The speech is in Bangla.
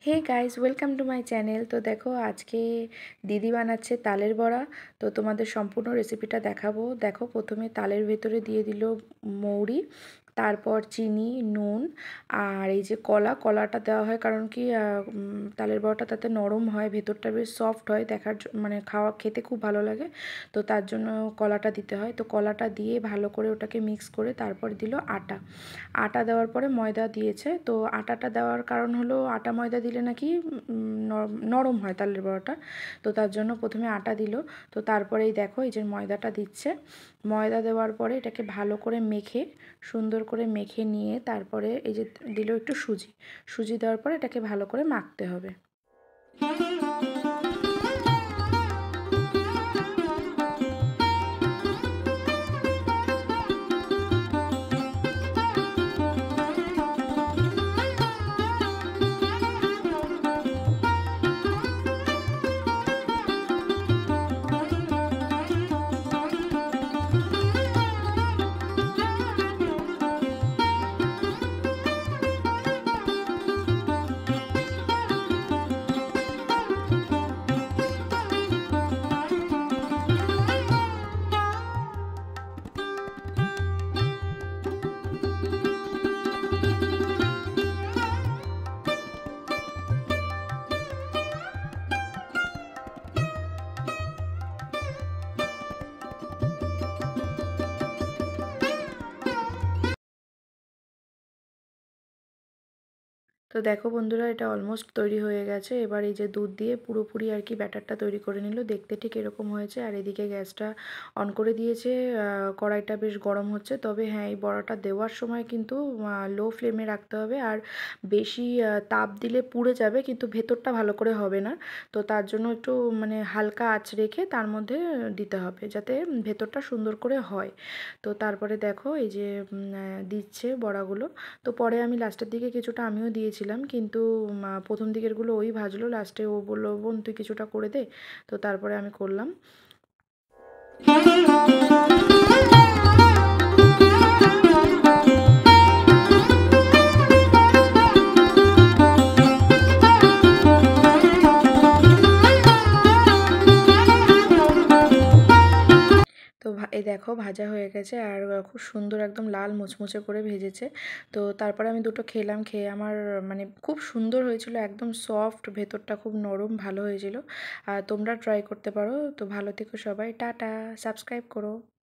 Hey guys, welcome to my channel. তো দেখো, আজকে দিদি বানাচ্ছে তালের বড়া। তো তোমাদের সম্পূর্ণ রেসিপিটা দেখাবো। দেখো, প্রথমে তালের ভেতরে দিয়ে দিল মৌরি, তারপর চিনি, নুন, আর এই যে কলাটা দেওয়া হয় কারণ কি তালের বড়াটা তাতে নরম হয়, ভেতরটা বেশ সফট হয়, মানে খেতে খুব ভালো লাগে। তো তার জন্য কলাটা দিতে হয়। তো কলাটা দিয়ে ভালো করে ওটাকে মিক্স করে তারপর দিল আটা। আটা দেওয়ার পরে ময়দা দিয়েছে। তো আটাটা দেওয়ার কারণ হলো আটা ময়দা দিলে নাকি নরম হয় তালের বড়াটা। তো তার জন্য প্রথমে আটা দিল। তো তারপরেই দেখো, এই যে ময়দাটা দিচ্ছে। ময়দা দেওয়ার পরে এটাকে ভালো করে মেখে, সুন্দর করে মেখে নিয়ে তারপরে এই যে দিল একটু সুজি দেওয়ার পরে এটাকে ভালো করে মাখতে হবে। তো দেখো বন্ধুরা, এটা অলমোস্ট তৈরি হয়ে গেছে। এবার এই যে দুধ দিয়ে পুরোপুরি আর কি ব্যাটারটা তৈরি করে নিল। দেখতে ঠিক এরকম হয়েছে। আর এদিকে গ্যাসটা অন করে দিয়েছে, কড়াইটা বেশ গরম হচ্ছে। তবে হ্যাঁ, এই বড়াটা দেওয়ার সময় কিন্তু লো ফ্লেমে রাখতে হবে। আর বেশি তাপ দিলে পুড়ে যাবে, কিন্তু ভেতরটা ভালো করে হবে না। তো তার জন্য একটু মানে হালকা আঁচ রেখে তার মধ্যে দিতে হবে, যাতে ভেতরটা সুন্দর করে হয়। তো তারপরে দেখো, এই যে দিচ্ছে বড়াগুলো। তো পরে আমি লাস্টের দিকে কিছুটা আমিও দিয়েছিলাম, কিন্তু প্রথম দিকেরগুলো ওই ভাজলো। লাস্টে ও বললো, বোন তুই কিছুটা করে দে। তো তারপরে আমি করলাম। তো এই দেখো, ভাজা হয়ে গেছে আর খুব সুন্দর একদম লাল মুচমুচে করে ভেজেছে। তো তারপরে আমি দুটো খেলাম, খেয়ে আমার মানে খুব সুন্দর হয়েছিল, একদম সফট, ভেতরটা খুব নরম, ভালো হয়েছিল। আর তোমরা ট্রাই করতে পারো। তো ভালো থেকো সবাই, টাটা, সাবস্ক্রাইব করো।